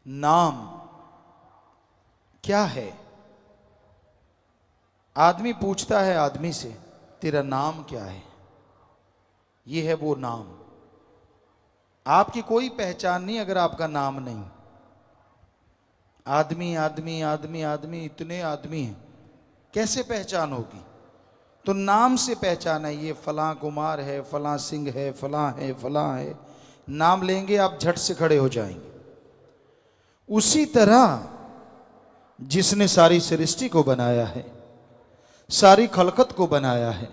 नाम क्या है? आदमी पूछता है आदमी से, तेरा नाम क्या है? ये है वो नाम। आपकी कोई पहचान नहीं अगर आपका नाम नहीं। आदमी आदमी आदमी आदमी, इतने आदमी हैं, कैसे पहचान होगी? तो नाम से पहचान है। ये फलां कुमार है, फलां सिंह है, फलां है, फलां है। नाम लेंगे आप झट से खड़े हो जाएंगे। उसी तरह जिसने सारी सृष्टि को बनाया है, सारी खलकत को बनाया है,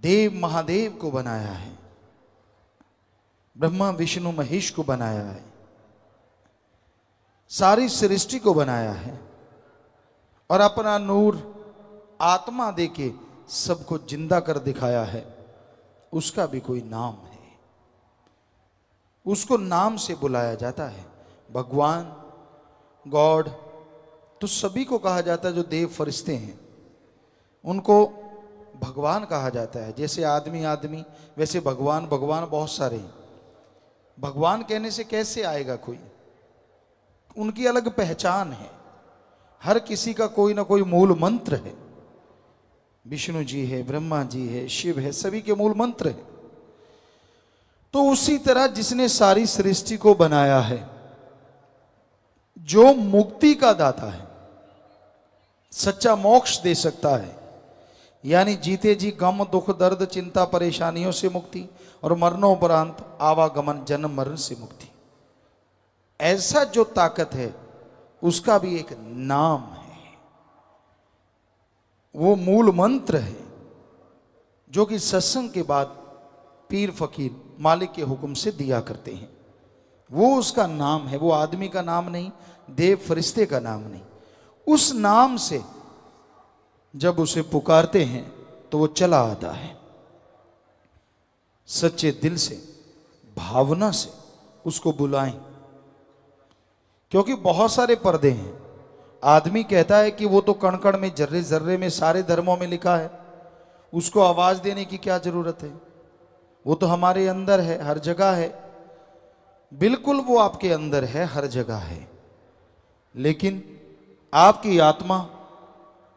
देव महादेव को बनाया है, ब्रह्मा विष्णु महेश को बनाया है, सारी सृष्टि को बनाया है और अपना नूर आत्मा देके सबको जिंदा कर दिखाया है, उसका भी कोई नाम है। उसको नाम से बुलाया जाता है। भगवान, गॉड तो सभी को कहा जाता है। जो देव फरिश्ते हैं उनको भगवान कहा जाता है। जैसे आदमी आदमी, वैसे भगवान भगवान बहुत सारे हैं। भगवान कहने से कैसे आएगा कोई? उनकी अलग पहचान है। हर किसी का कोई ना कोई मूल मंत्र है। विष्णु जी है, ब्रह्मा जी है, शिव है, सभी के मूल मंत्र है। तो उसी तरह जिसने सारी सृष्टि को बनाया है, जो मुक्ति का दाता है, सच्चा मोक्ष दे सकता है, यानी जीते जी गम दुख दर्द चिंता परेशानियों से मुक्ति और मरणोपरांत आवागमन जन्म मरण से मुक्ति, ऐसा जो ताकत है उसका भी एक नाम है। वो मूल मंत्र है जो कि सत्संग के बाद पीर फकीर मालिक के हुक्म से दिया करते हैं। वो उसका नाम है। वो आदमी का नाम नहीं, देव फरिश्ते का नाम नहीं। उस नाम से जब उसे पुकारते हैं तो वो चला आता है। सच्चे दिल से, भावना से उसको बुलाएं। क्योंकि बहुत सारे पर्दे हैं। आदमी कहता है कि वो तो कण कण में, जर्रे जर्रे में, सारे धर्मों में लिखा है, उसको आवाज देने की क्या जरूरत है? वो तो हमारे अंदर है, हर जगह है। बिल्कुल वो आपके अंदर है, हर जगह है। लेकिन आपकी आत्मा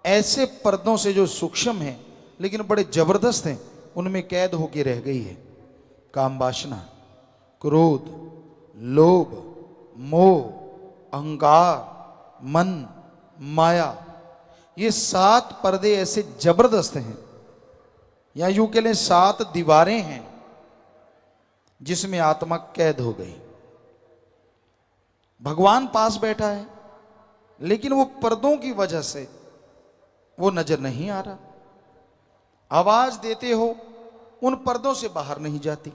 ऐसे पर्दों से जो सूक्ष्म है लेकिन बड़े जबरदस्त हैं, उनमें कैद होकर रह गई है। काम वासना, क्रोध, लोभ, मोह, अहंकार, मन, माया, ये 7 पर्दे ऐसे जबरदस्त हैं, या यूं कह लें 7 दीवारें हैं जिसमें आत्मा कैद हो गई। भगवान पास बैठा है लेकिन वो पर्दों की वजह से वो नजर नहीं आ रहा। आवाज देते हो, उन पर्दों से बाहर नहीं जाती।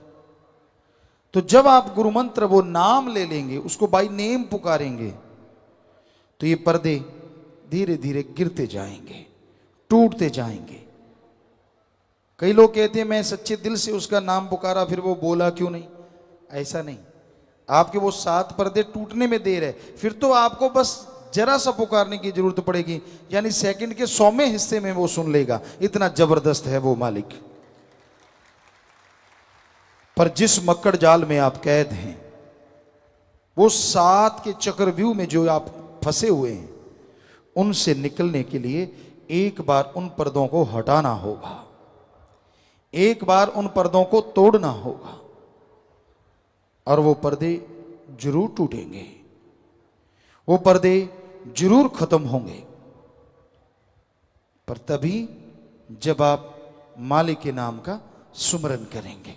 तो जब आप गुरु मंत्र, वो नाम ले लेंगे, उसको बाय नेम पुकारेंगे, तो ये पर्दे धीरे धीरे गिरते जाएंगे, टूटते जाएंगे। कई लोग कहते हैं मैं सच्चे दिल से उसका नाम पुकारा, फिर वो बोला क्यों नहीं? ऐसा नहीं। आपके वो 7 पर्दे टूटने में देर है, फिर तो आपको बस जरा सा पुकारने की जरूरत पड़ेगी, यानी सेकंड के 100वें हिस्से में वो सुन लेगा। इतना जबरदस्त है वो मालिक। पर जिस मक्कड़ जाल में आप कैद हैं, वो 7 के चक्रव्यूह में जो आप फंसे हुए हैं, उनसे निकलने के लिए एक बार उन पर्दों को हटाना होगा, एक बार उन पर्दों को तोड़ना होगा, और वो पर्दे जरूर टूटेंगे, वो पर्दे जरूर खत्म होंगे। पर तभी जब आप मालिक के नाम का सुमरन करेंगे,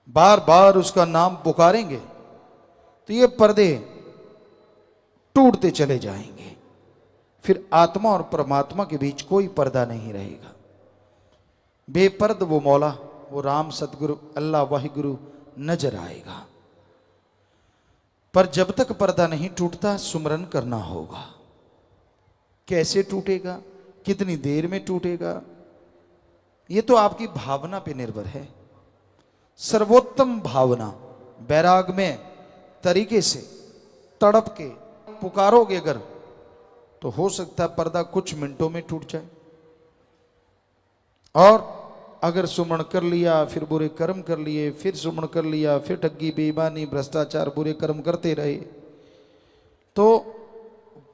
बार बार उसका नाम पुकारेंगे, तो ये पर्दे टूटते चले जाएंगे। फिर आत्मा और परमात्मा के बीच कोई पर्दा नहीं रहेगा। बेपर्द वो मौला, वो राम, सतगुरु, अल्लाह, वाहिगुरु नजर आएगा। पर जब तक पर्दा नहीं टूटता, सुमरन करना होगा। कैसे टूटेगा, कितनी देर में टूटेगा, ये तो आपकी भावना पे निर्भर है। सर्वोत्तम भावना, बैराग में तरीके से तड़प के पुकारोगे अगर, तो हो सकता है पर्दा कुछ मिनटों में टूट जाए। और अगर सुमरण कर लिया, फिर बुरे कर्म कर लिए, फिर सुमरण कर लिया, फिर ठगी बेईमानी भ्रष्टाचार बुरे कर्म करते रहे, तो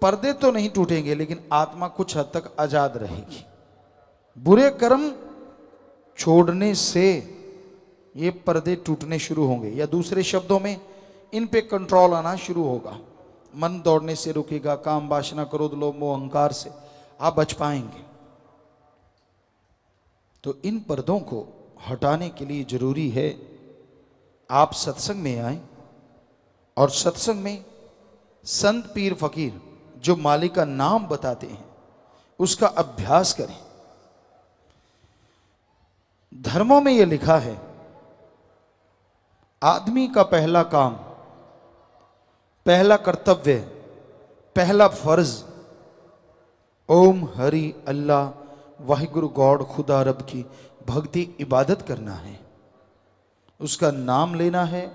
पर्दे तो नहीं टूटेंगे लेकिन आत्मा कुछ हद तक आजाद रहेगी। बुरे कर्म छोड़ने से ये पर्दे टूटने शुरू होंगे, या दूसरे शब्दों में इन पे कंट्रोल आना शुरू होगा। मन दौड़ने से रुकेगा, काम वासना क्रोध लोभ मोह अहंकार से आप बच पाएंगे। तो इन पर्दों को हटाने के लिए जरूरी है आप सत्संग में आए और सत्संग में संत पीर फकीर जो मालिक का नाम बताते हैं उसका अभ्यास करें। धर्मों में यह लिखा है, आदमी का पहला काम, पहला कर्तव्य, पहला फर्ज ओम हरि अल्लाह वाहिगुरु गॉड खुदा रब की भक्ति इबादत करना है, उसका नाम लेना है,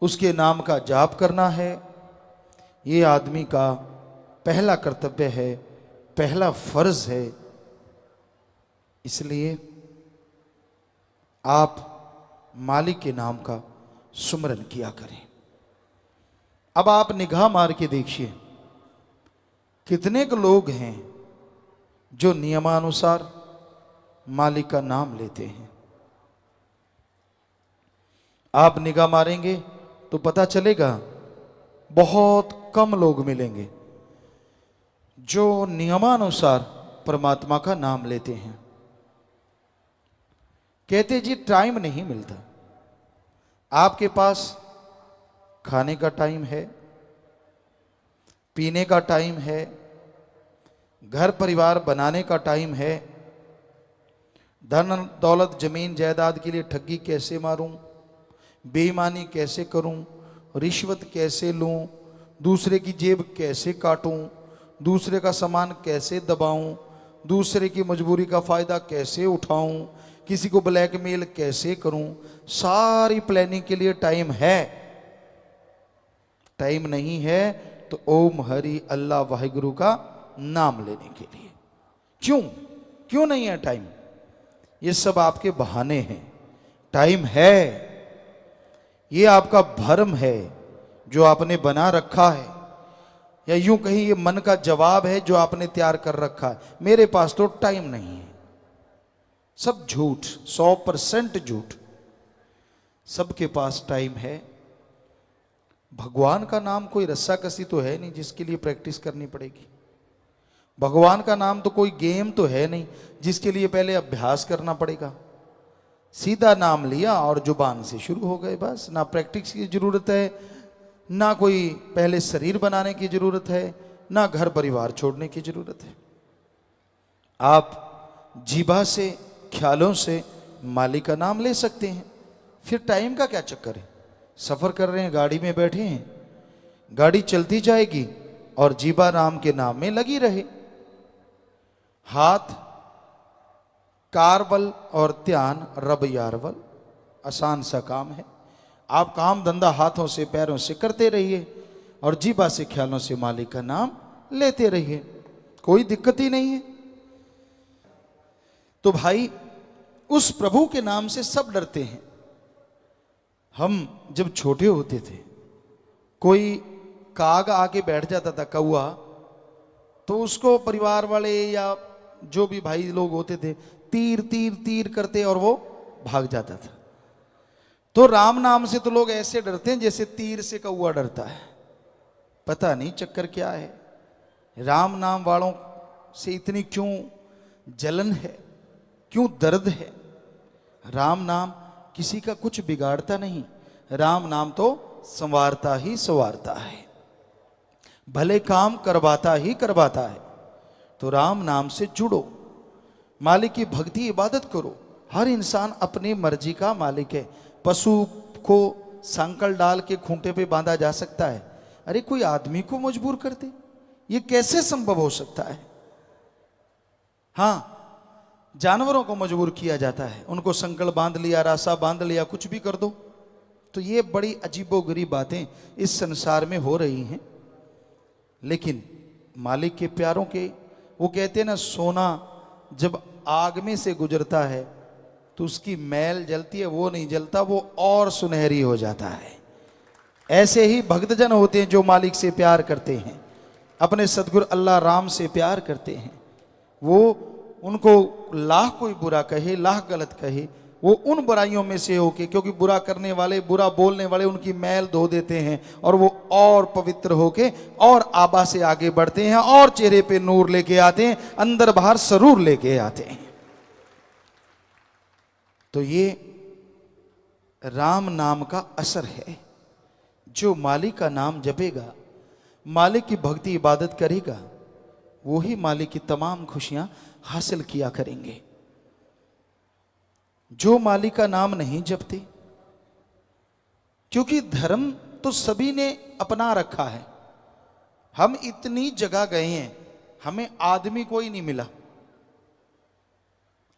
उसके नाम का जाप करना है। ये आदमी का पहला कर्तव्य है, पहला फर्ज है। इसलिए आप मालिक के नाम का सुमरन किया करें। अब आप निगाह मार के देखिए कितने के लोग हैं जो नियमानुसार मालिक का नाम लेते हैं। आप निगाह मारेंगे तो पता चलेगा बहुत कम लोग मिलेंगे जो नियमानुसार परमात्मा का नाम लेते हैं। कहते जी टाइम नहीं मिलता। आपके पास खाने का टाइम है, पीने का टाइम है, घर परिवार बनाने का टाइम है, धन दौलत जमीन जायदाद के लिए ठगी कैसे मारूं, बेईमानी कैसे करूं, रिश्वत कैसे लूं, दूसरे की जेब कैसे काटूं, दूसरे का सामान कैसे दबाऊं, दूसरे की मजबूरी का फायदा कैसे उठाऊं, किसी को ब्लैकमेल कैसे करूं, सारी प्लानिंग के लिए टाइम है। टाइम नहीं है तो ओम हरि अल्लाह वाहिगुरु का नाम लेने के लिए। क्यों नहीं है टाइम? ये सब आपके बहाने हैं। टाइम है, ये आपका भ्रम है जो आपने बना रखा है, या यूं कहीं ये मन का जवाब है जो आपने तैयार कर रखा है। मेरे पास तो टाइम नहीं है। सब झूठ, 100% झूठ। सबके पास टाइम है। भगवान का नाम कोई रस्साकसी तो है नहीं जिसके लिए प्रैक्टिस करनी पड़ेगी। भगवान का नाम तो कोई गेम तो है नहीं जिसके लिए पहले अभ्यास करना पड़ेगा। सीधा नाम लिया और जुबान से शुरू हो गए, बस। ना प्रैक्टिस की जरूरत है, ना कोई पहले शरीर बनाने की जरूरत है, ना घर परिवार छोड़ने की जरूरत है। आप जीभा से, ख्यालों से मालिक का नाम ले सकते हैं। फिर टाइम का क्या चक्कर है? सफर कर रहे हैं, गाड़ी में बैठे हैं, गाड़ी चलती जाएगी और जीभा राम के नाम में लगी रहे। हाथ कारबल और ध्यान रब यारवल, आसान सा काम है। आप काम धंधा हाथों से पैरों से करते रहिए और जीभा से ख्यालों से मालिक का नाम लेते रहिए, कोई दिक्कत ही नहीं है। तो भाई उस प्रभु के नाम से सब डरते हैं। हम जब छोटे होते थे, कोई काग आके बैठ जाता था, कौआ, तो उसको परिवार वाले या जो भी भाई लोग होते थे तीर तीर तीर करते और वो भाग जाता था। तो राम नाम से तो लोग ऐसे डरते हैं जैसे तीर से कौआ डरता है। पता नहीं चक्कर क्या है, राम नाम वालों से इतनी क्यों जलन है, क्यों दर्द है? राम नाम किसी का कुछ बिगाड़ता नहीं, राम नाम तो संवारता ही संवारता है, भले काम करवाता ही करवाता है। तो राम नाम से जुड़ो, मालिक की भक्ति इबादत करो। हर इंसान अपनी मर्जी का मालिक है। पशु को सांकल डाल के खूंटे पे बांधा जा सकता है, अरे कोई आदमी को मजबूर कर दे, ये कैसे संभव हो सकता है? हाँ, जानवरों को मजबूर किया जाता है, उनको संकल बांध लिया, रासा बांध लिया, कुछ भी कर दो। तो ये बड़ी अजीबोगरीब बातें इस संसार में हो रही हैं। लेकिन मालिक के प्यारों के, वो कहते हैं ना, सोना जब आग में से गुजरता है तो उसकी मैल जलती है, वो नहीं जलता, वो और सुनहरी हो जाता है। ऐसे ही भक्तजन होते हैं जो मालिक से प्यार करते हैं, अपने सदगुरु अल्लाह राम से प्यार करते हैं। वो उनको लाख कोई बुरा कहे, लाख गलत कहे, वो उन बुराइयों में से होके, क्योंकि बुरा करने वाले, बुरा बोलने वाले उनकी मैल धो देते हैं और वो और पवित्र होके और आबा से आगे बढ़ते हैं और चेहरे पे नूर लेके आते हैं, अंदर बाहर सरूर लेके आते हैं। तो ये राम नाम का असर है। जो मालिक का नाम जपेगा, मालिक की भक्ति इबादत करेगा, वो ही मालिक की तमाम खुशियां हासिल किया करेंगे। जो मालिक का नाम नहीं जपते, क्योंकि धर्म तो सभी ने अपना रखा है। हम इतनी जगह गए हैं, हमें आदमी कोई नहीं मिला।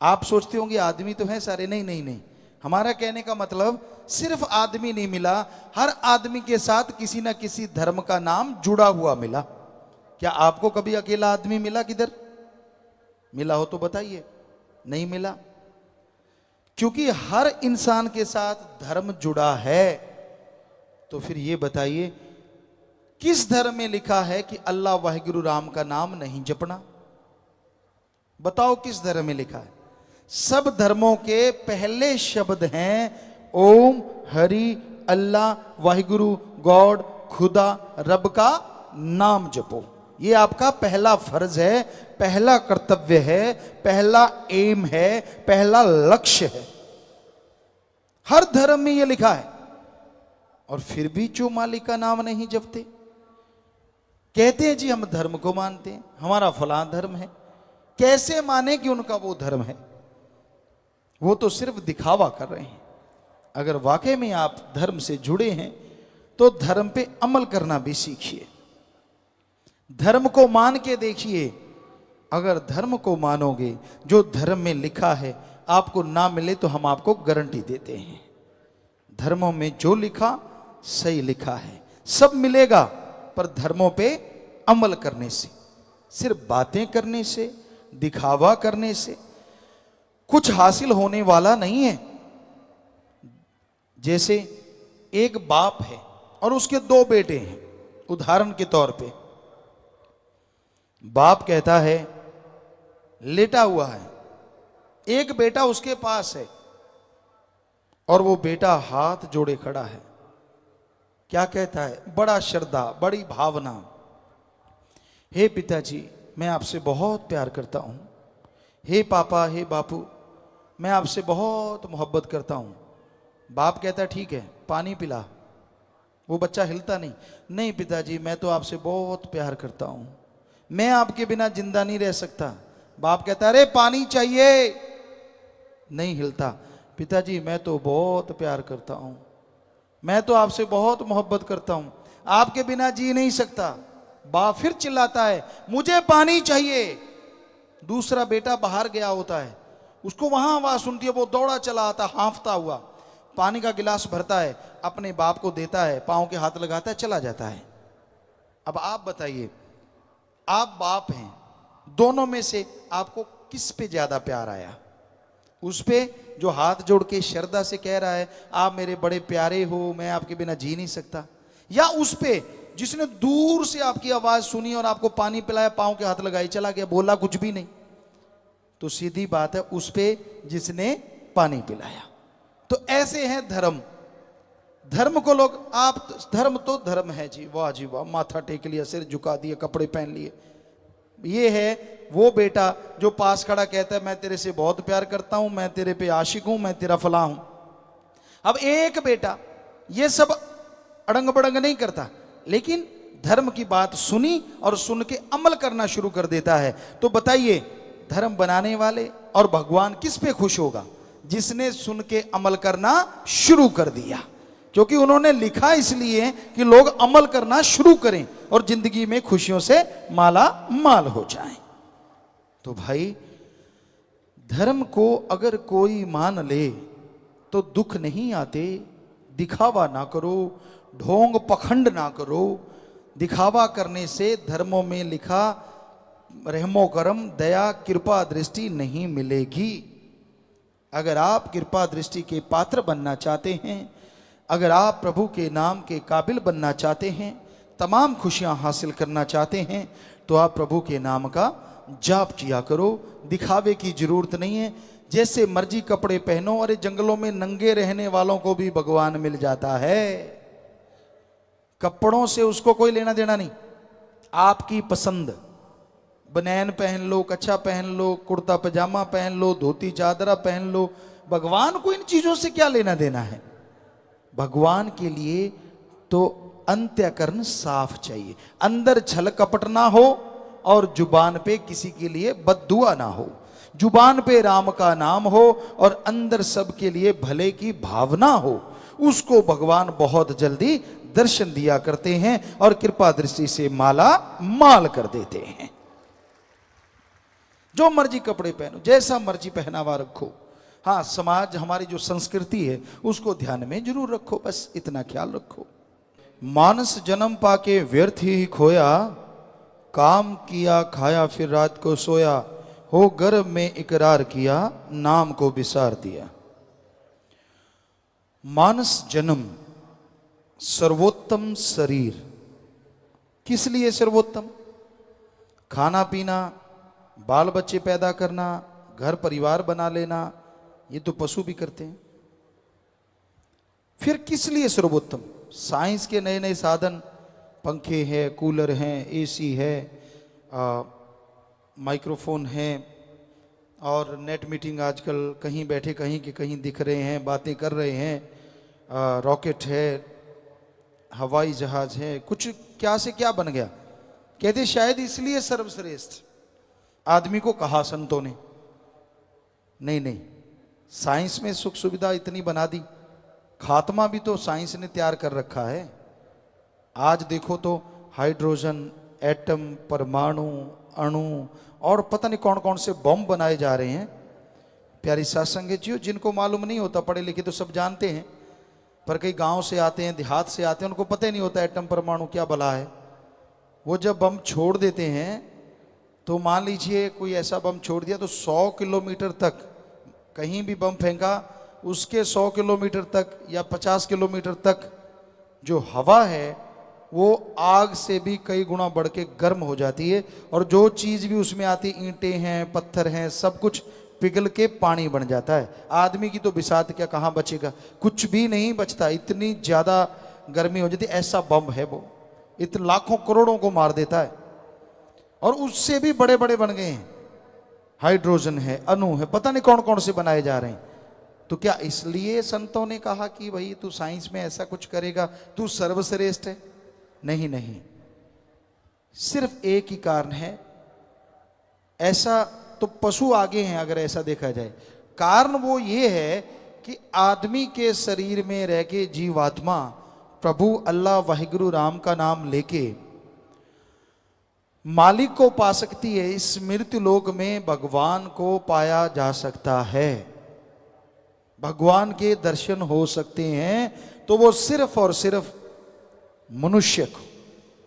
आप सोचते होंगे आदमी तो हैं सारे, नहीं नहीं नहीं, हमारा कहने का मतलब सिर्फ आदमी नहीं मिला, हर आदमी के साथ किसी ना किसी धर्म का नाम जुड़ा हुआ मिला। क्या आपको कभी अकेला आदमी मिला? किधर मिला हो तो बताइए। नहीं मिला, क्योंकि हर इंसान के साथ धर्म जुड़ा है। तो फिर ये बताइए, किस धर्म में लिखा है कि अल्लाह वाहिगुरु राम का नाम नहीं जपना? बताओ किस धर्म में लिखा है? सब धर्मों के पहले शब्द हैं ओम, हरि, अल्लाह, वाहिगुरु, गॉड, खुदा, रब का नाम जपो। ये आपका पहला फर्ज है, पहला कर्तव्य है, पहला एम है, पहला लक्ष्य है। हर धर्म में ये लिखा है। और फिर भी जो मालिक का नाम नहीं जपते, कहते हैं जी हम धर्म को मानते हैं, हमारा फलां धर्म है। कैसे माने कि उनका वो धर्म है? वो तो सिर्फ दिखावा कर रहे हैं। अगर वाकई में आप धर्म से जुड़े हैं तो धर्म पे अमल करना भी सीखिए, धर्म को मान के देखिए। अगर धर्म को मानोगे, जो धर्म में लिखा है, आपको ना मिले तो हम आपको गारंटी देते हैं, धर्मों में जो लिखा सही लिखा है, सब मिलेगा। पर धर्मों पे अमल करने से, सिर्फ बातें करने से, दिखावा करने से कुछ हासिल होने वाला नहीं है। जैसे एक बाप है और उसके दो बेटे हैं। उदाहरण के तौर पे बाप कहता है, लेटा हुआ है, एक बेटा उसके पास है और वो बेटा हाथ जोड़े खड़ा है। क्या कहता है? बड़ा श्रद्धा, बड़ी भावना, हे पिताजी मैं आपसे बहुत प्यार करता हूं, हे पापा, हे बापू मैं आपसे बहुत मोहब्बत करता हूं। बाप कहता है ठीक है पानी पिला। वो बच्चा हिलता नहीं, नहीं पिताजी मैं तो आपसे बहुत प्यार करता हूं, मैं आपके बिना जिंदा नहीं रह सकता। बाप कहता है अरे पानी चाहिए, नहीं हिलता। पिताजी मैं तो बहुत प्यार करता हूं, मैं तो आपसे बहुत मोहब्बत करता हूं, आपके बिना जी नहीं सकता। बाप फिर चिल्लाता है मुझे पानी चाहिए। दूसरा बेटा बाहर गया होता है, उसको वहां आवाज सुनती है, वो दौड़ा चला आता हांफता हुआ, पानी का गिलास भरता है, अपने बाप को देता है, पांव के हाथ लगाता है, चला जाता है। अब आप बताइए, आप बाप हैं, दोनों में से आपको किस पे ज्यादा प्यार आया? उस पे जो हाथ जोड़ के श्रद्धा से कह रहा है आप मेरे बड़े प्यारे हो, मैं आपके बिना जी नहीं सकता, या उस पे जिसने दूर से आपकी आवाज सुनी और आपको पानी पिलाया, पांव के हाथ लगाई, चला गया, बोला कुछ भी नहीं? तो सीधी बात है उस पे जिसने पानी पिलाया। तो ऐसे हैं धर्म। धर्म को लोग, आप धर्म तो धर्म है जी, वाह जी वाह, माथा टेक लिया, सिर झुका दिया, कपड़े पहन लिए। ये है वो बेटा जो पास खड़ा कहता है मैं तेरे से बहुत प्यार करता हूं, मैं तेरे पे आशिक हूं, मैं तेरा फलां हूं। अब एक बेटा ये सब अड़ंग बड़ंग नहीं करता, लेकिन धर्म की बात सुनी और सुन के अमल करना शुरू कर देता है। तो बताइए धर्म बनाने वाले और भगवान किस पे खुश होगा? जिसने सुन के अमल करना शुरू कर दिया, क्योंकि उन्होंने लिखा इसलिए कि लोग अमल करना शुरू करें और जिंदगी में खुशियों से माला माल हो जाएं। तो भाई धर्म को अगर कोई मान ले तो दुख नहीं आते। दिखावा ना करो, ढोंग पखंड ना करो। दिखावा करने से धर्मों में लिखा रहमो करम, दया, कृपा, दृष्टि नहीं मिलेगी। अगर आप कृपा दृष्टि के पात्र बनना चाहते हैं, अगर आप प्रभु के नाम के काबिल बनना चाहते हैं, तमाम खुशियां हासिल करना चाहते हैं, तो आप प्रभु के नाम का जाप किया करो। दिखावे की जरूरत नहीं है। जैसे मर्जी कपड़े पहनो, अरे जंगलों में नंगे रहने वालों को भी भगवान मिल जाता है। कपड़ों से उसको कोई लेना देना नहीं। आपकी पसंद, बनैन पहन लो, कच्छा पहन लो, कुर्ता पजामा पहन लो, धोती चादरा पहन लो, भगवान को इन चीजों से क्या लेना देना है। भगवान के लिए तो अंत्यकरण साफ चाहिए, अंदर छल कपट ना हो और जुबान पे किसी के लिए बद्दुआ ना हो। जुबान पे राम का नाम हो और अंदर सबके लिए भले की भावना हो। उसको भगवान बहुत जल्दी दर्शन दिया करते हैं और कृपा दृष्टि से माला माल कर देते हैं। जो मर्जी कपड़े पहनो, जैसा मर्जी पहनावा रखो। हाँ, समाज, हमारी जो संस्कृति है उसको ध्यान में जरूर रखो, बस इतना ख्याल रखो। मानस जन्म पाके व्यर्थ ही खोया, काम किया खाया फिर रात को सोया, हो गर्भ में इकरार किया नाम को बिसार दिया। मानस जन्म, सर्वोत्तम शरीर। किस लिए सर्वोत्तम? खाना पीना, बाल बच्चे पैदा करना, घर परिवार बना लेना, ये तो पशु भी करते हैं। फिर किस लिए सर्वोत्तम? साइंस के नए नए साधन, पंखे हैं, कूलर हैं, एसी है, माइक्रोफोन है, और नेट मीटिंग आजकल कहीं बैठे कहीं के कहीं दिख रहे हैं, बातें कर रहे हैं, रॉकेट है, हवाई जहाज है, कुछ क्या से क्या बन गया। कहते शायद इसलिए सर्वश्रेष्ठ आदमी को कहा संतों ने। नहीं नहीं, साइंस में सुख सुविधा इतनी बना दी, खात्मा भी तो साइंस ने तैयार कर रखा है। आज देखो तो हाइड्रोजन, एटम, परमाणु, अणु और पता नहीं कौन कौन से बम बनाए जा रहे हैं। प्यारी सत्संगीजियों, जिनको मालूम नहीं होता, पढ़े लिखे तो सब जानते हैं, पर कई गांव से आते हैं, देहात से आते हैं, उनको पता ही नहीं होता एटम परमाणु क्या भला है। वो जब बम छोड़ देते हैं तो मान लीजिए कोई ऐसा बम छोड़ दिया तो 100 किलोमीटर तक, कहीं भी बम फेंका उसके 100 किलोमीटर तक या 50 किलोमीटर तक जो हवा है वो आग से भी कई गुना बढ़ के गर्म हो जाती है, और जो चीज़ भी उसमें आती, ईंटें हैं, पत्थर हैं, सब कुछ पिघल के पानी बन जाता है। आदमी की तो बिसात क्या, कहाँ बचेगा, कुछ भी नहीं बचता, इतनी ज़्यादा गर्मी हो जाती। ऐसा बम है वो, इतने लाखों करोड़ों को मार देता है। और उससे भी बड़े बड़े बन गए हैं, हाइड्रोजन है, अणु है, पता नहीं कौन कौन से बनाए जा रहे हैं। तो क्या इसलिए संतों ने कहा कि भाई तू साइंस में ऐसा कुछ करेगा, तू सर्वश्रेष्ठ है? नहीं नहीं, सिर्फ एक ही कारण है। ऐसा तो पशु आगे हैं अगर ऐसा देखा जाए। कारण वो ये है कि आदमी के शरीर में रह के जीवात्मा प्रभु अल्लाह वाहिगुरु राम का नाम लेके मालिक को पा सकती है। इस मृत्यु लोक में भगवान को पाया जा सकता है, भगवान के दर्शन हो सकते हैं, तो वो सिर्फ और सिर्फ मनुष्य को,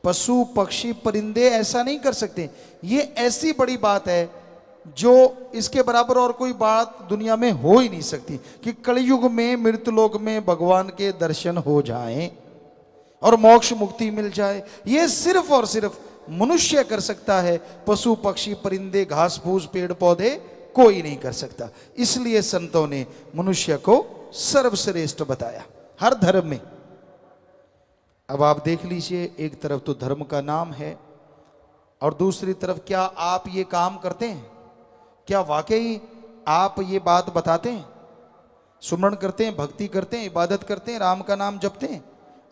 पशु पक्षी परिंदे ऐसा नहीं कर सकते। ये ऐसी बड़ी बात है जो इसके बराबर और कोई बात दुनिया में हो ही नहीं सकती कि कलयुग में मृत्युलोक में भगवान के दर्शन हो जाएं और मोक्ष मुक्ति मिल जाए। ये सिर्फ और सिर्फ मनुष्य कर सकता है, पशु पक्षी परिंदे घास फूस पेड़ पौधे कोई नहीं कर सकता। इसलिए संतों ने मनुष्य को सर्वश्रेष्ठ बताया हर धर्म में। अब आप देख लीजिए, एक तरफ तो धर्म का नाम है और दूसरी तरफ क्या आप ये काम करते हैं? क्या वाकई आप ये बात बताते हैं? सुमरण करते हैं, भक्ति करते हैं, इबादत करते हैं, राम का नाम जपते हैं?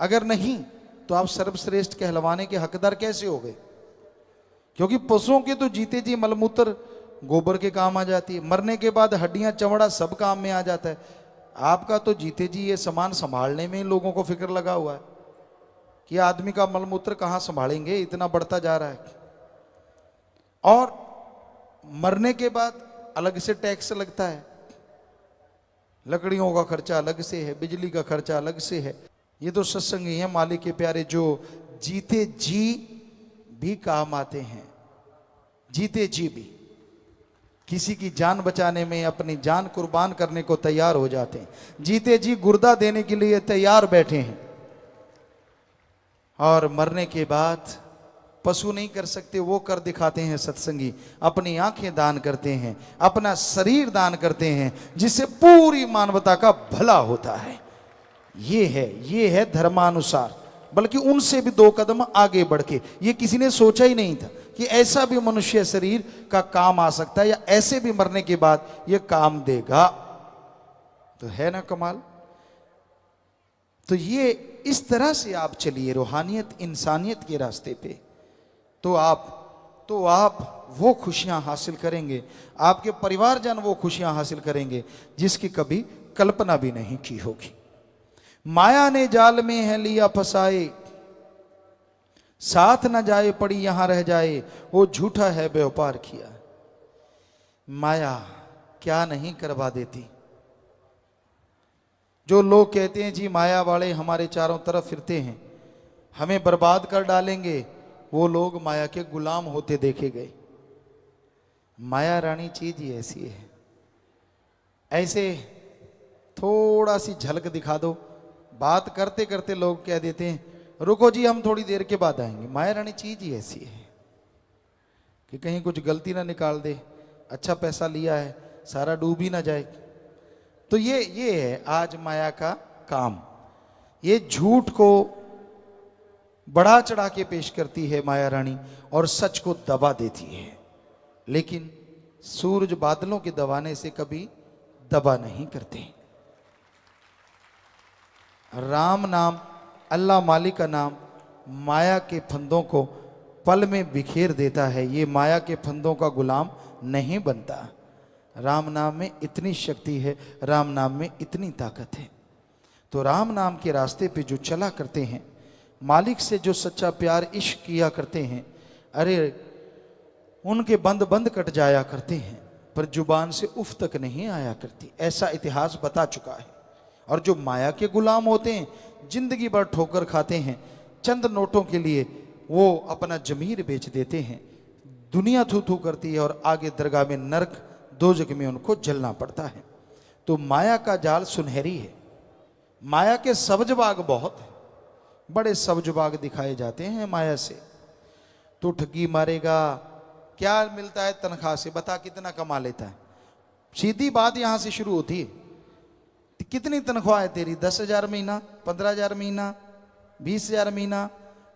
अगर नहीं तो आप सर्वश्रेष्ठ कहलवाने के हकदार कैसे हो गए? क्योंकि पशुओं के तो जीते जी मलमूत्र गोबर के काम आ जाती है, मरने के बाद हड्डियां चमड़ा सब काम में आ जाता है। आपका तो जीते जी ये सामान संभालने में लोगों को फिक्र लगा हुआ है कि आदमी का मलमूत्र कहाँ संभालेंगे, इतना बढ़ता जा रहा है। और मरने के बाद अलग से टैक्स लगता है, लकड़ियों का खर्चा अलग से है, बिजली का खर्चा अलग से है। ये तो सत्संगी हैं मालिक के प्यारे, जो जीते जी भी काम आते हैं, जीते जी भी। किसी की जान बचाने में अपनी जान कुर्बान करने को तैयार हो जाते हैं, जीते जी गुर्दा देने के लिए तैयार बैठे हैं, और मरने के बाद पशु नहीं कर सकते वो कर दिखाते हैं सत्संगी। अपनी आंखें दान करते हैं, अपना शरीर दान करते हैं, जिससे पूरी मानवता का भला होता है। ये है धर्मानुसार, बल्कि उनसे भी 2 कदम आगे बढ़ के। ये किसी ने सोचा ही नहीं था कि ऐसा भी मनुष्य शरीर का काम आ सकता है, या ऐसे भी मरने के बाद ये काम देगा। तो है ना कमाल। तो ये इस तरह से आप चलिए रूहानियत इंसानियत के रास्ते पे, तो आप वो खुशियां हासिल करेंगे, आपके परिवारजन वो खुशियां हासिल करेंगे जिसकी कभी कल्पना भी नहीं की होगी। माया ने जाल में है लिया फसाए, साथ न जाए पड़ी यहां रह जाए, वो झूठा है व्यापार किया। माया क्या नहीं करवा देती। जो लोग कहते हैं जी माया वाले हमारे चारों तरफ फिरते हैं, हमें बर्बाद कर डालेंगे, वो लोग माया के गुलाम होते देखे गए। माया रानी चीज ही ऐसी है। ऐसे थोड़ा सी झलक दिखा दो, बात करते करते लोग कह देते हैं रुको जी हम थोड़ी देर के बाद आएंगे। माया रानी चीज ही ऐसी है कि कहीं कुछ गलती ना निकाल दे, अच्छा पैसा लिया है सारा डूब ही ना जाए। तो ये है आज माया का काम। ये झूठ को बढ़ा चढ़ा के पेश करती है माया रानी, और सच को दबा देती है। लेकिन सूरज बादलों के दबाने से कभी दबा नहीं करते। राम नाम, अल्लाह मालिक का नाम माया के फंदों को पल में बिखेर देता है। ये माया के फंदों का गुलाम नहीं बनता। राम नाम में इतनी शक्ति है, राम नाम में इतनी ताकत है। तो राम नाम के रास्ते पे जो चला करते हैं, मालिक से जो सच्चा प्यार इश्क किया करते हैं, अरे उनके बंद बंद कट जाया करते हैं, पर जुबान से उफ तक नहीं आया करती। ऐसा इतिहास बता चुका है। और जो माया के गुलाम होते हैं, जिंदगी भर ठोकर खाते हैं, चंद नोटों के लिए वो अपना जमीर बेच देते हैं। दुनिया थू थू करती है और आगे दरगाह में नरक दोजक में उनको जलना पड़ता है। तो माया का जाल सुनहरी है। माया के सब्ज बाग बहुत है, बड़े सब्ज बाग दिखाए जाते हैं माया से। तो ठगी मारेगा, क्या मिलता है तनख्वाह से, बता कितना कमा लेता है। सीधी बात यहां से शुरू होती है, कितनी तनख्वाह है तेरी? 10,000 महीना, 15,000 महीना, 20,000 महीना।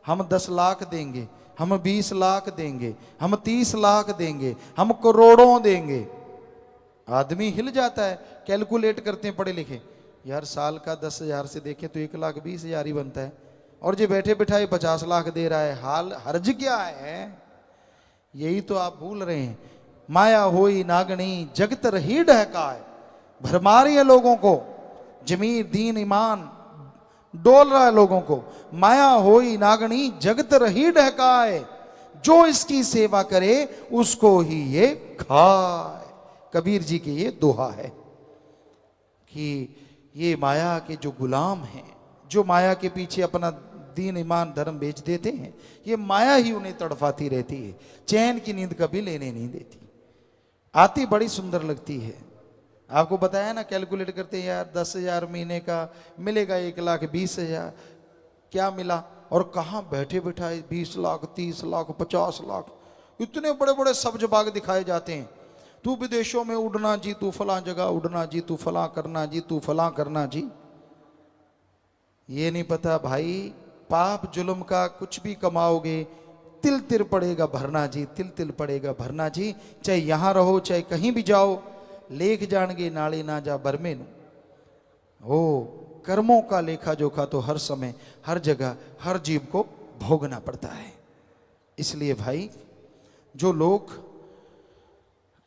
हम 10 लाख देंगे, हम 20 लाख देंगे, हम 30 लाख देंगे, हम करोड़ों देंगे। आदमी हिल जाता है। कैलकुलेट करते हैं पढ़े लिखे, यार साल का 10,000 से देखें तो 1,20,000 ही बनता है, और जो बैठे बिठाए 50 लाख दे रहा है। हाल हर्ज क्या है? यही तो आप भूल रहे हैं। माया होई नागणी जगत रही ढहकाए, भरमा रही है लोगों को। जमीर दीन ईमान डोल रहा है लोगों को। माया होई नागणी जगत रही ढहकाए, जो इसकी सेवा करे उसको ही ये खाए। कबीर जी के ये दोहा है कि ये माया के जो गुलाम हैं, जो माया के पीछे अपना दीन ईमान धर्म बेच देते हैं, ये माया ही उन्हें तड़फाती रहती है, चैन की नींद कभी लेने नहीं देती। आती बड़ी सुंदर लगती है। आपको बताया ना, कैलकुलेट करते हैं यार 10,000 महीने का मिलेगा 1,20,000, क्या मिला? और कहाँ बैठे बिठाए 20 लाख, 30 लाख, 50 लाख, इतने बड़े बड़े सब्ज बाग दिखाए जाते हैं। तू विदेशों में उड़ना जी, तू फलां जगह उड़ना जी, तू फलां करना जी, तू फलां करना जी। ये नहीं पता भाई, पाप जुल्म का कुछ भी कमाओगे तिल तिल पड़ेगा भरना जी, तिल तिल पड़ेगा भरना जी। चाहे यहां रहो चाहे कहीं भी जाओ, लेख जाणगे नाली ना जा बरमे नु। ओ कर्मों का लेखा जोखा तो हर समय हर जगह हर जीव को भोगना पड़ता है। इसलिए भाई जो लोग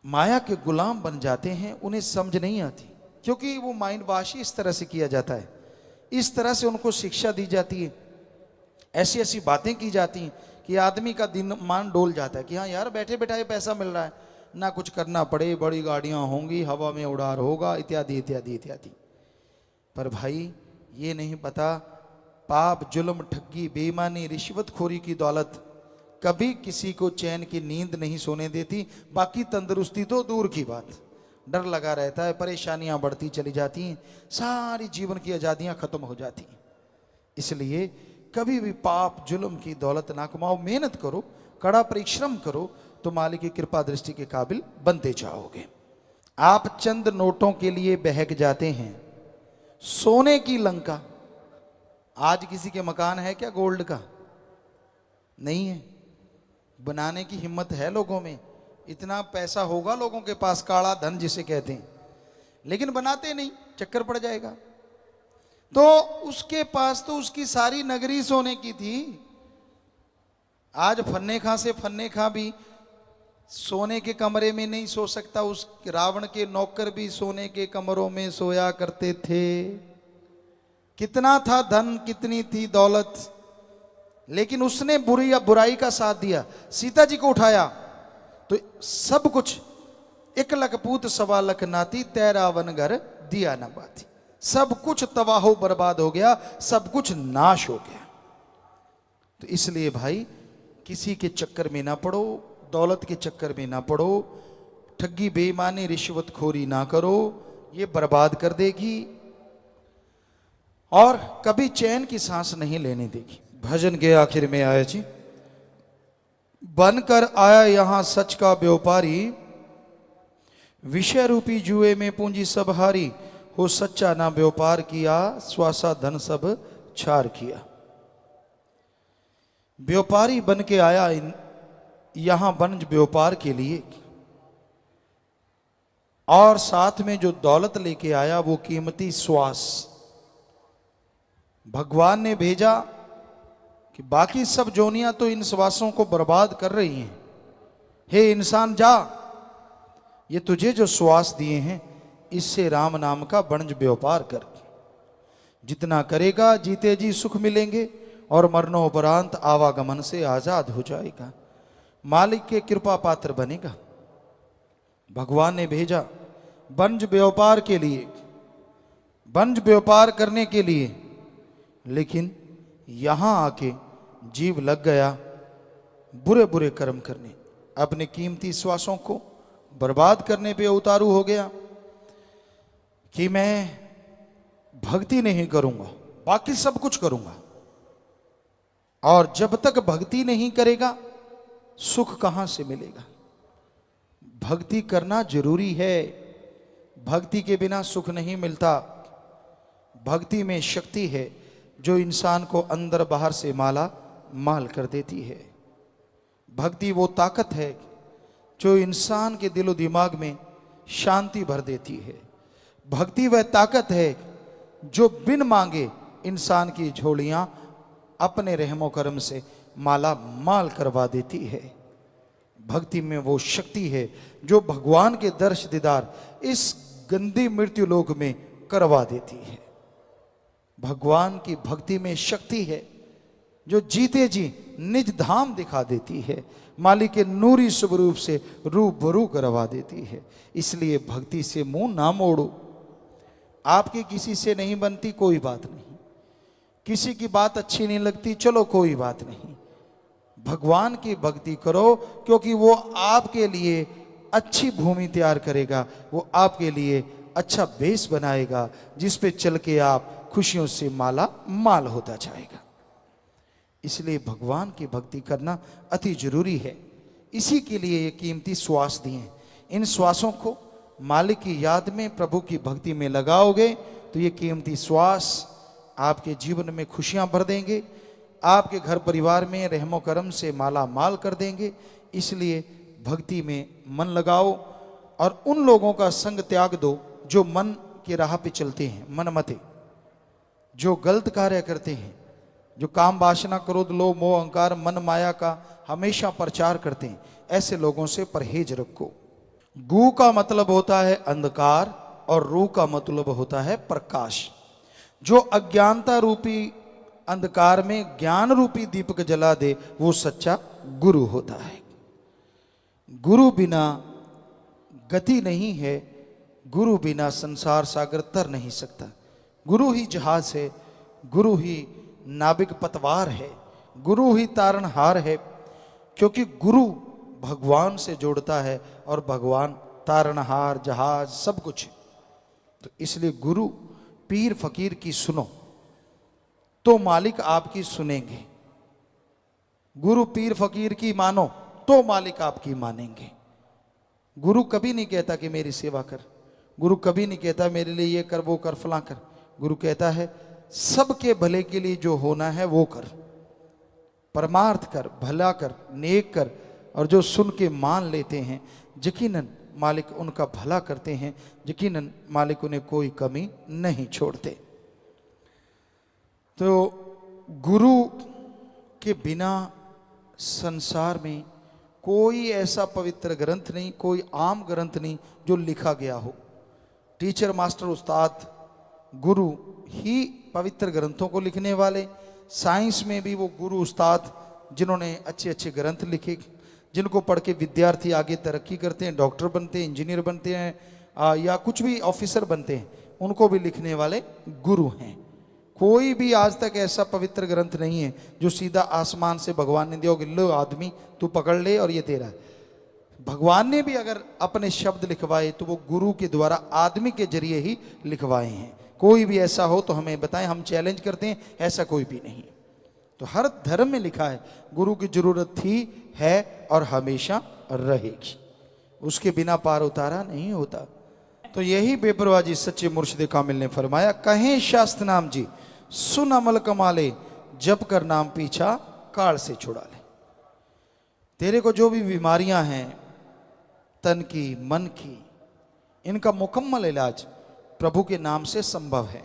माया के गुलाम बन जाते हैं उन्हें समझ नहीं आती, क्योंकि वो माइंड वॉश इस तरह से किया जाता है, इस तरह से उनको शिक्षा दी जाती है, ऐसी ऐसी बातें की जाती हैं कि आदमी का दिन मान डोल जाता है कि हाँ यार बैठे बैठाए पैसा मिल रहा है, ना कुछ करना पड़े, बड़ी गाड़ियां होंगी, हवा में उड़ार होगा, इत्यादि इत्यादि इत्यादि। पर भाई ये नहीं पता पाप जुल्म ठगी बेईमानी रिश्वतखोरी की दौलत कभी किसी को चैन की नींद नहीं सोने देती। बाकी तंदुरुस्ती तो दूर की बात, डर लगा रहता है, परेशानियां बढ़ती चली जाती हैं, सारी जीवन की आज़ादियां खत्म हो जाती हैं। इसलिए कभी भी पाप जुल्म की दौलत ना कमाओ, मेहनत करो, कड़ा परिश्रम करो, तो मालिक की कृपा दृष्टि के काबिल बनते जाओगे। आप चंद नोटों के लिए बहक जाते हैं, सोने की लंका। आज किसी के मकान है क्या गोल्ड का? नहीं है। बनाने की हिम्मत है लोगों में, इतना पैसा होगा लोगों के पास, काला धन जिसे कहते हैं, लेकिन बनाते नहीं, चक्कर पड़ जाएगा। तो उसके पास तो उसकी सारी नगरी सोने की थी। आज फन्ने खां से फन्ने खां भी सोने के कमरे में नहीं सो सकता, उस रावण के नौकर भी सोने के कमरों में सोया करते थे। कितना था धन, कितनी थी दौलत, लेकिन उसने बुराई का साथ दिया। सीता जी को उठाया तो सब कुछ, 1 लख पूत 1.25 लाख नाती, 13 वन घर दिया न बाती। सब कुछ तबाह बर्बाद हो गया, सब कुछ नाश हो गया। तो इसलिए भाई किसी के चक्कर में ना पड़ो, दौलत के चक्कर में ना पड़ो, ठगी बेईमानी रिश्वतखोरी ना करो, ये बर्बाद कर देगी और कभी चैन की सांस नहीं लेने देगी। भजन के आखिर में आया जी, बनकर आया यहां सच का व्यापारी, विषय रूपी जुए में पूंजी सब हारी, हो सच्चा ना व्यापार किया, स्वासा धन सब छार किया। व्यापारी बन के आया यहां वंश व्यापार के लिए, और साथ में जो दौलत लेके आया वो कीमती श्वास। भगवान ने भेजा कि बाकी सब जोनियां तो इन श्वासों को बर्बाद कर रही हैं, हे इंसान जा, ये तुझे जो श्वास दिए हैं इससे राम नाम का वंश व्यापार कर। जितना करेगा जीते जी सुख मिलेंगे और मरणोपरांत आवागमन से आजाद हो जाएगा, मालिक के कृपा पात्र बनेगा। भगवान ने भेजा वंश व्यापार के लिए, वंश व्यापार करने के लिए, लेकिन यहां आके जीव लग गया बुरे बुरे कर्म करने, अपने कीमती श्वासों को बर्बाद करने पे उतारू हो गया कि मैं भक्ति नहीं करूंगा, बाकी सब कुछ करूंगा। और जब तक भक्ति नहीं करेगा सुख कहां से मिलेगा? भक्ति करना जरूरी है, भक्ति के बिना सुख नहीं मिलता। भक्ति में शक्ति है जो इंसान को अंदर बाहर से माला माल कर देती है। भक्ति वो ताकत है जो इंसान के दिलो दिमाग में शांति भर देती है। भक्ति वह ताकत है जो बिन मांगे इंसान की झोलियां अपने रहमो करम से माला माल करवा देती है। भक्ति में वो शक्ति है जो भगवान के दर्श दीदार इस गंदी मृत्यु लोक में करवा देती है। भगवान की भक्ति में शक्ति है जो जीते जी निज धाम दिखा देती है, मालिक के नूरी स्वरूप से रूबरू करवा देती है। इसलिए भक्ति से मुंह ना मोड़ो। आपकी किसी से नहीं बनती, कोई बात नहीं, किसी की बात अच्छी नहीं लगती, चलो कोई बात नहीं, भगवान की भक्ति करो, क्योंकि वो आपके लिए अच्छी भूमि तैयार करेगा, वो आपके लिए अच्छा बेस बनाएगा जिस पे चल के आप खुशियों से माला माल होता जाएगा। इसलिए भगवान की भक्ति करना अति जरूरी है। इसी के लिए ये कीमती श्वास दिए हैं। इन श्वासों को मालिक की याद में, प्रभु की भक्ति में लगाओगे तो ये कीमती श्वास आपके जीवन में खुशियां भर देंगे, आपके घर परिवार में रहमो करम से माला माल कर देंगे। इसलिए भक्ति में मन लगाओ और उन लोगों का संग त्याग दो जो मन की राह पे चलते हैं, मनमते, जो गलत कार्य करते हैं, जो काम वासना क्रोध लोभ मोह अहंकार मन माया का हमेशा प्रचार करते हैं, ऐसे लोगों से परहेज रखो। गु का मतलब होता है अंधकार और रू का मतलब होता है प्रकाश। जो अज्ञानता रूपी अंधकार में ज्ञान रूपी दीपक जला दे वो सच्चा गुरु होता है। गुरु बिना गति नहीं है, गुरु बिना संसार सागर तर नहीं सकता। गुरु ही जहाज है, गुरु ही नाविक पतवार है, गुरु ही तारणहार है। क्योंकि गुरु भगवान से जोड़ता है और भगवान तारणहार, जहाज, सब कुछ है। तो इसलिए गुरु पीर फकीर की सुनो तो मालिक आपकी सुनेंगे, गुरु पीर फकीर की मानो तो मालिक आपकी मानेंगे। गुरु कभी नहीं कहता कि मेरी सेवा कर, गुरु कभी नहीं कहता मेरे लिए ये कर, वो कर, फलां कर। गुरु कहता है सबके भले के लिए जो होना है वो कर, परमार्थ कर, भला कर, नेक कर। और जो सुन के मान लेते हैं यकीनन मालिक उनका भला करते हैं, यकीनन मालिक उन्हें कोई कमी नहीं छोड़ते। तो गुरु के बिना संसार में कोई ऐसा पवित्र ग्रंथ नहीं, कोई आम ग्रंथ नहीं जो लिखा गया हो। टीचर, मास्टर, उस्ताद, गुरु ही पवित्र ग्रंथों को लिखने वाले। साइंस में भी वो गुरु उस्ताद जिन्होंने अच्छे अच्छे ग्रंथ लिखे, जिनको पढ़ के विद्यार्थी आगे तरक्की करते हैं, डॉक्टर बनते हैं, इंजीनियर बनते हैं या कुछ भी ऑफिसर बनते हैं, उनको भी लिखने वाले गुरु हैं। कोई भी आज तक ऐसा पवित्र ग्रंथ नहीं है जो सीधा आसमान से भगवान ने दिया हो कि लो आदमी तू पकड़ ले और ये तेरा है। भगवान ने भी अगर अपने शब्द लिखवाए तो वो गुरु के द्वारा आदमी के जरिए ही लिखवाए हैं। कोई भी ऐसा हो तो हमें बताएं, हम चैलेंज करते हैं, ऐसा कोई भी नहीं। तो हर धर्म में लिखा है गुरु की जरूरत थी, है और हमेशा रहेगी, उसके बिना पार उतारा नहीं होता। तो यही बेपरवाजी सच्चे मुर्शिद कामिल ने फरमाया, कहें शास्त्र नाम जी सुन अमल कमाले, जब कर नाम पीछा काल से छुड़ा ले। तेरे को जो भी बीमारियां हैं तन की, मन की, इनका मुकम्मल इलाज प्रभु के नाम से संभव है।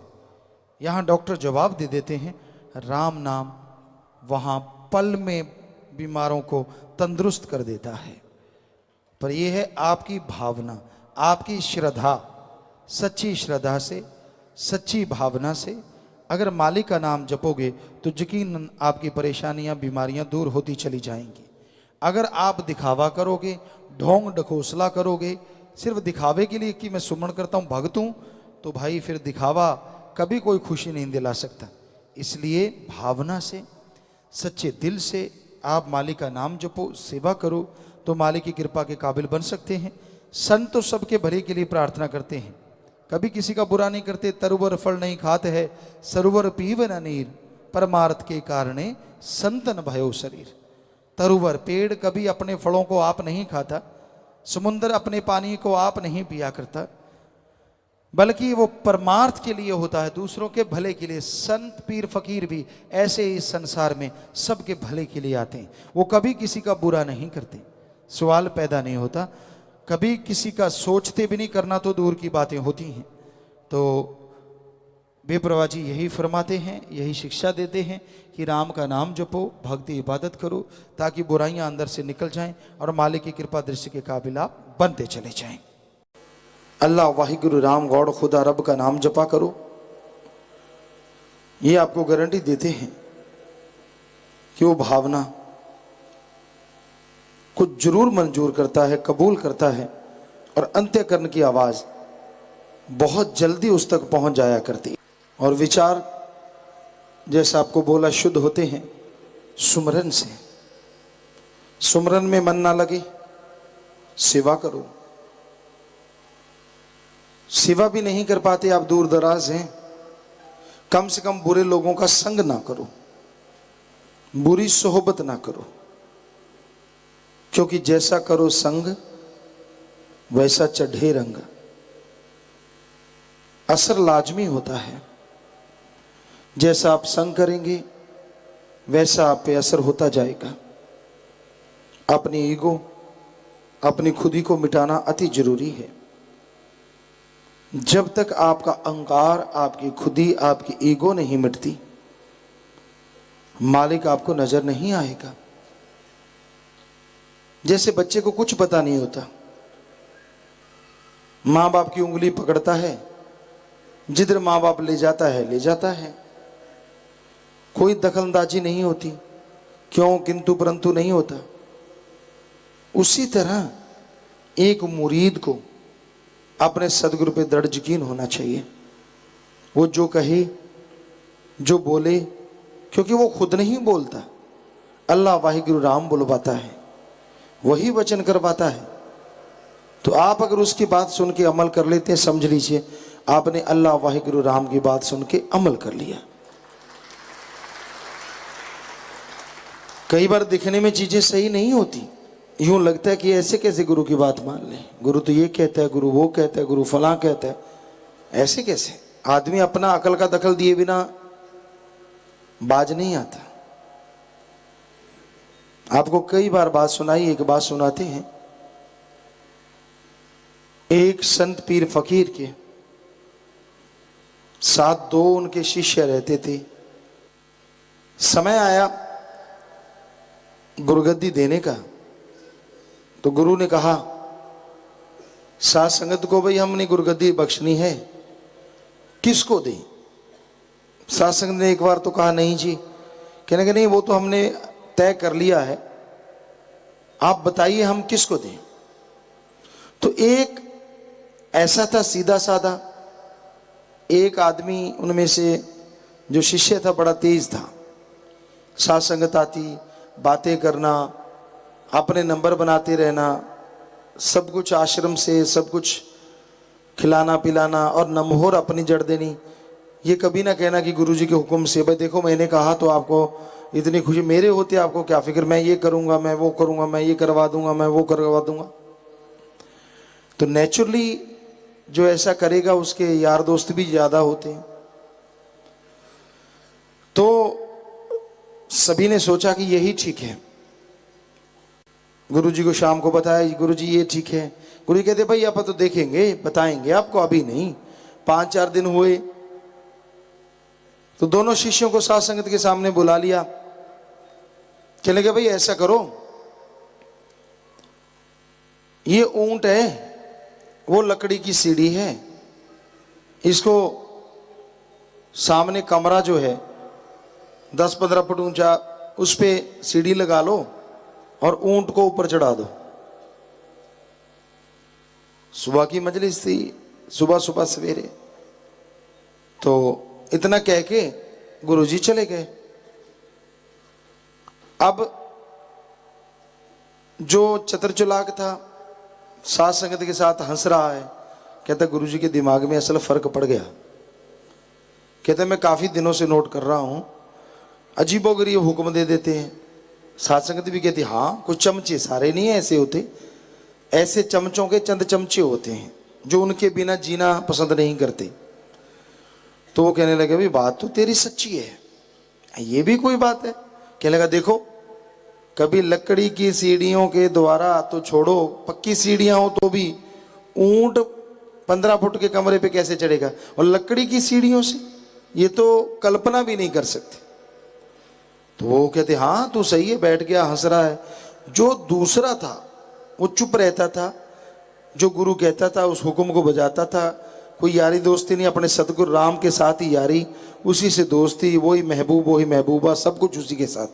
यहां डॉक्टर जवाब दे देते हैं राम नाम वहां पल में बीमारों को तंदुरुस्त कर देता है। पर यह है आपकी भावना, आपकी श्रद्धा। सच्ची श्रद्धा से, सच्ची भावना से अगर मालिक का नाम जपोगे तो यकीनन आपकी परेशानियां, बीमारियां दूर होती चली जाएंगी। अगर आप दिखावा करोगे, ढोंग ढकोसला करोगे, सिर्फ दिखावे के लिए कि मैं सुमन करता हूं, भक्त हूं, तो भाई फिर दिखावा कभी कोई खुशी नहीं दिला सकता। इसलिए भावना से, सच्चे दिल से आप मालिक का नाम जपो, सेवा करो तो मालिक की कृपा के काबिल बन सकते हैं। संत तो सबके भले के लिए प्रार्थना करते हैं, कभी किसी का बुरा नहीं करते। तरुवर फल नहीं खाते है, सरोवर पीव न नीर, परमार्थ के कारणे संतन भयो शरीर। तरुवर पेड़ कभी अपने फलों को आप नहीं खाता, समुद्र अपने पानी को आप नहीं पिया करता, बल्कि वो परमार्थ के लिए होता है, दूसरों के भले के लिए। संत पीर फकीर भी ऐसे इस संसार में सबके भले के लिए आते हैं, वो कभी किसी का बुरा नहीं करते। सवाल पैदा नहीं होता, कभी किसी का सोचते भी नहीं, करना तो दूर की बातें होती हैं। तो बेपरवाह जी यही फरमाते हैं, यही शिक्षा देते हैं कि राम का नाम जपो, भक्ति इबादत करो, ताकि बुराइयां अंदर से निकल जाएं और मालिक की कृपा दृष्टि के काबिल आप बनते चले जाएं। अल्लाह वाहिगुरु राम गौड़ खुदा रब का नाम जपा करो, ये आपको गारंटी देते हैं कि वो भावना कुछ जरूर मंजूर करता है, कबूल करता है, और अंत्यकरण की आवाज बहुत जल्दी उस तक पहुंच जाया करती। और विचार जैसा आपको बोला शुद्ध होते हैं सुमरन से। सुमरन में मन ना लगे, सेवा करो। सेवा भी नहीं कर पाते आप, दूर दराज हैं, कम से कम बुरे लोगों का संग ना करो, बुरी सोहबत ना करो, क्योंकि जैसा करो संग वैसा चढ़े रंग। असर लाजमी होता है, जैसा आप संग करेंगे वैसा आप पे असर होता जाएगा। अपनी ईगो, अपनी खुदी को मिटाना अति जरूरी है। जब तक आपका अहंकार, आपकी खुदी, आपकी ईगो नहीं मिटती, मालिक आपको नजर नहीं आएगा। जैसे बच्चे को कुछ पता नहीं होता, माँ बाप की उंगली पकड़ता है, जिधर माँ बाप ले जाता है ले जाता है, कोई दखलंदाजी नहीं होती, क्यों किंतु परंतु नहीं होता। उसी तरह एक मुरीद को अपने सदगुरु पे दृढ़ यकीन होना चाहिए। वो जो कहे, जो बोले, क्योंकि वो खुद नहीं बोलता, अल्लाह वाहिगुरु राम बुलवाता है। वही वचन करवाता है। तो आप अगर उसकी बात सुन के अमल कर लेते हैं, समझ लीजिए आपने अल्लाह वाहिगुरु राम की बात सुन के अमल कर लिया। कई बार दिखने में चीजें सही नहीं होती, यूं लगता है कि ऐसे कैसे गुरु की बात मान ले, गुरु तो ये कहता है, गुरु वो कहता है, गुरु फलां कहता है, ऐसे कैसे। आदमी अपना अकल का दखल दिए बिना बाज नहीं आता। आपको कई बार बात सुनाई, एक बात सुनाते हैं। एक संत पीर फकीर के साथ दो उनके शिष्य रहते थे। समय आया गुरुगद्दी देने का, तो गुरु ने कहा साध संगत को, भाई हमने गुरुगद्दी बख्शनी है, किसको दें। साध संगत ने एक बार तो कहा नहीं जी, कहने के नहीं वो तो हमने तय कर लिया है, आप बताइए हम किसको दें। तो एक ऐसा था सीधा साधा, एक आदमी उनमें से जो शिष्य था बड़ा तेज था, साध संगत आती, बातें करना, अपने नंबर बनाते रहना, सब कुछ आश्रम से सब कुछ खिलाना पिलाना और नमहोर अपनी जड़ देनी। ये कभी ना कहना कि गुरुजी के हुक्म से, भाई देखो मैंने कहा तो आपको इतनी खुशी, मेरे होते आपको क्या फिक्र, मैं ये करूंगा, मैं वो करूंगा, मैं ये करवा दूंगा, मैं वो करवा दूंगा। तो नेचुरली जो ऐसा करेगा उसके यार दोस्त भी ज्यादा होते हैं। तो सभी ने सोचा कि यही ठीक है। गुरुजी को शाम को बताया, गुरुजी ये ठीक है। गुरुजी कहते भाई आप तो देखेंगे, बताएंगे आपको, अभी नहीं। 5-4 दिन हुए तो दोनों शिष्यों को साध संगत के सामने बुला लिया। चले गए, भाई ऐसा करो, ये ऊंट है, वो लकड़ी की सीढ़ी है, इसको सामने कमरा जो है 10-15 फुट ऊंचा, उस पे सीढ़ी लगा लो और ऊंट को ऊपर चढ़ा दो। सुबह की मजलिस थी, सुबह सुबह सवेरे। तो इतना कह के गुरुजी चले गए। अब जो चतुर-चालाक था साध संगत के साथ हंस रहा है, कहता गुरुजी के दिमाग में असल फर्क पड़ गया। कहते मैं काफी दिनों से नोट कर रहा हूं, अजीबोगरीब हुक्म दे देते हैं। साध संगत भी कहती हाँ, कुछ चमचे, सारे नहीं ऐसे होते, ऐसे चमचों के चंद चमचे होते हैं जो उनके बिना जीना पसंद नहीं करते। तो वो कहने लगे भाई बात तो तेरी सच्ची है, ये भी कोई बात है। कहने लगा देखो, कभी लकड़ी की सीढ़ियों के द्वारा तो छोड़ो, पक्की सीढ़ियां हो तो भी ऊंट 15 फुट के कमरे पे कैसे चढ़ेगा, और लकड़ी की सीढ़ियों से ये तो कल्पना भी नहीं कर सकते। तो वो कहते हाँ तू सही है, बैठ गया हंस रहा है। जो दूसरा था वो चुप रहता था, जो गुरु कहता था उस हुक्म को बजाता था। कोई यारी दोस्ती नहीं, अपने सतगुरु राम के साथ ही यारी, उसी से दोस्ती, वही महबूब वही महबूबा, सब कुछ उसी के साथ।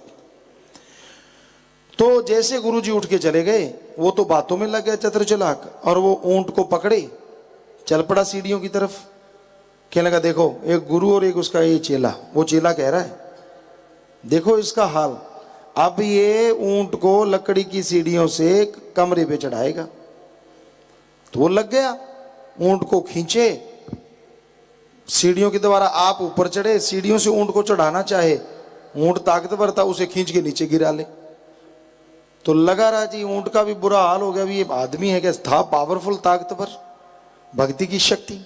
तो जैसे गुरुजी उठ के चले गए, वो तो बातों में लग गया चतुर-चालाक, और वो ऊंट को पकड़े चल पड़ा सीढ़ियों की तरफ। कहने लगा देखो, एक गुरु और एक उसका ये चेला। वो चेला कह रहा है देखो इसका हाल, अब ये ऊंट को लकड़ी की सीढ़ियों से कमरे पे चढ़ाएगा। तो वो लग गया, ऊंट को खींचे, सीढ़ियों के द्वारा आप ऊपर चढ़े, सीढ़ियों से ऊंट को चढ़ाना चाहे, ऊंट ताकतवर था, उसे खींच के नीचे गिरा ले। तो लगा रहा जी, ऊंट का भी बुरा हाल हो गया। भी ये आदमी है क्या, था पावरफुल, ताकतवर, भक्ति की शक्ति,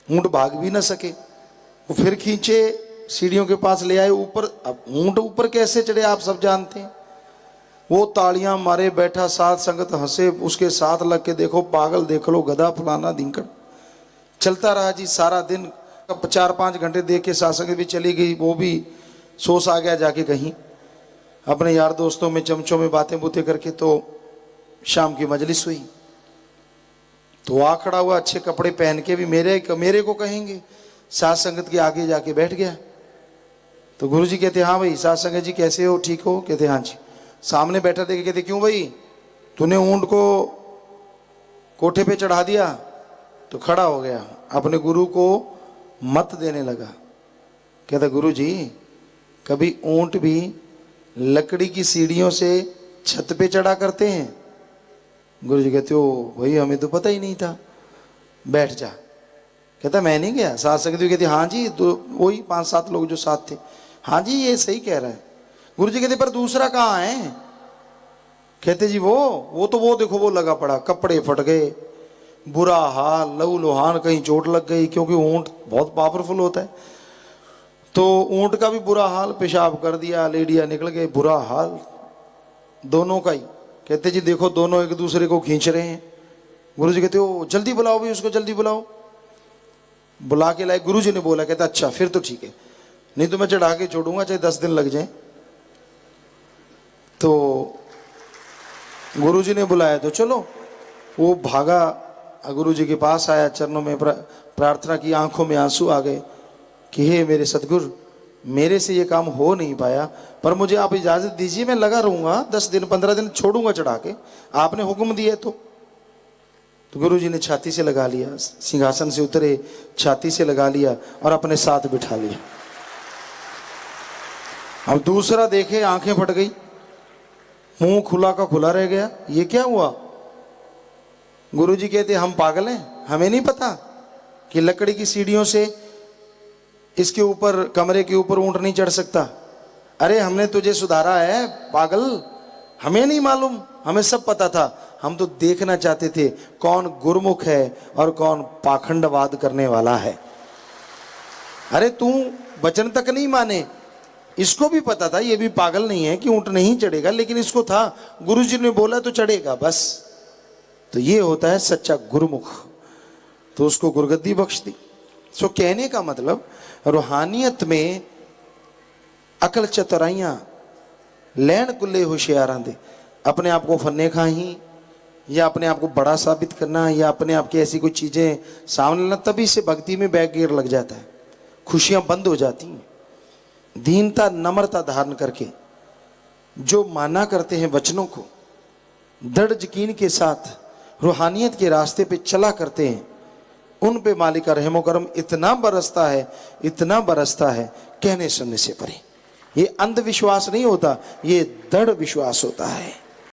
ऊंट भाग भी ना सके। वो फिर खींचे, सीढ़ियों के पास ले आए ऊपर। अब ऊंट ऊपर कैसे चढ़े आप सब जानते हैं। वो तालियां मारे बैठा, साथ संगत हंसे, उसके साथ लग के देखो पागल देख लो, गधा फलाना धिंकड़। चलता रहा जी सारा दिन। 4-5 घंटे देख के साथ संगत भी चली गई, वो भी सोच आ गया जाके कहीं अपने यार दोस्तों में चमचों में बातें बूतें करके। तो शाम की मजलिस हुई, तो आ खड़ा हुआ अच्छे कपड़े पहन के, भी मेरे को कहेंगे, साथ संगत के आगे जाके बैठ गया। तो गुरुजी कहते हाँ भाई साथ संगत जी कैसे हो, ठीक हो। कहते हाँ जी। सामने बैठा देखे, कहते क्यों भाई तूने ऊंट को कोठे पे चढ़ा दिया। तो खड़ा हो गया, अपने गुरु को मत देने लगा। कहता गुरुजी कभी ऊंट भी लकड़ी की सीढ़ियों से छत पे चढ़ा करते हैं। गुरु जी कहते हो भाई हमें तो पता ही नहीं था, बैठ जा। कहता मैं नहीं गया। सात संगति कहती हाँ जी, तो वही 5-7 लोग जो साथ थे, हाँ जी ये सही कह रहा है। गुरु जी कहते पर दूसरा कहाँ है? कहते जी वो तो वो देखो वो लगा पड़ा, कपड़े फट गए, बुरा हाल, लहू लुहान, कहीं चोट लग गई, क्योंकि ऊंट बहुत पावरफुल होता है। तो ऊंट का भी बुरा हाल, पेशाब कर दिया, लेडिया निकल गए, बुरा हाल दोनों का ही। कहते जी देखो दोनों एक दूसरे को खींच रहे हैं। गुरु जी कहते हो जल्दी बुलाओ भाई उसको, जल्दी बुलाओ। बुला के लाए। गुरु जी ने बोला, कहता अच्छा फिर तो ठीक है, नहीं तो मैं चढ़ा के छोड़ूंगा चाहे 10 दिन लग जाए। तो गुरु जी ने बुलाया तो चलो। वो भागा, गुरु जी के पास आया, चरणों में प्रार्थना की, आंखों में आंसू आ गए कि हे मेरे सतगुरु, मेरे से ये काम हो नहीं पाया, पर मुझे आप इजाजत दीजिए, मैं लगा रहूंगा 10 दिन 15 दिन, छोड़ूंगा चढ़ा के, आपने हुक्म दिया तो गुरु जी ने छाती से लगा लिया, सिंहासन से उतरे, छाती से लगा लिया और अपने साथ बिठा लिया। अब दूसरा देखे, आंखें फट गई, मुंह खुला का खुला रह गया, ये क्या हुआ? गुरु जी कहते हम पागल हैं, हमें नहीं पता कि लकड़ी की सीढ़ियों से इसके ऊपर, कमरे के ऊपर ऊंट नहीं चढ़ सकता। अरे हमने तुझे सुधारा है पागल, हमें नहीं मालूम, हमें सब पता था, हम तो देखना चाहते थे कौन गुरुमुख है और कौन पाखंडवाद करने वाला है। अरे तू वचन तक नहीं माने, इसको भी पता था, ये भी पागल नहीं है कि ऊंट नहीं चढ़ेगा, लेकिन इसको था गुरु जी ने बोला तो चढ़ेगा बस। तो ये होता है सच्चा गुरुमुख। तो उसको गुरगद्दी बख्श दी। सो कहने का मतलब रूहानियत में अकल चतुराइयां, लैन कुल्ले होशियारां दे, अपने आप को फन्ने खाही या अपने आप को बड़ा साबित करना या अपने आप की ऐसी कोई चीजें सामने लाना, तभी से भक्ति में बैक गियर लग जाता है, खुशियां बंद हो जाती हैं। दीनता नम्रता धारण करके जो माना करते हैं वचनों को, दृढ़ यकीन के साथ रूहानियत के रास्ते पे चला करते हैं, उन पे मालिक का रहमो करम इतना बरसता है, इतना बरसता है, कहने सुनने से परे। ये अंधविश्वास नहीं होता, ये दृढ़ विश्वास होता है।